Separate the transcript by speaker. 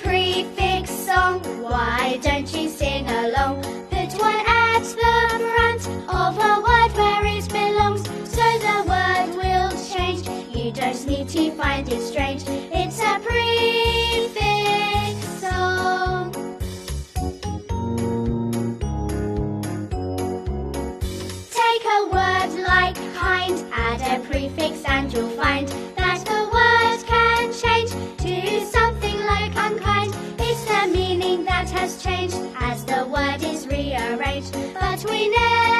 Speaker 1: prefix song. Why don't you sing along? Put one at the front of a word where it belongs, so the word will change. You don't need to find it strange. It's a prefix song. Take a word like kind, add a prefix and you'll find that the word can change to something like unkind. It's the meaning that has changed as the word is rearranged, but we never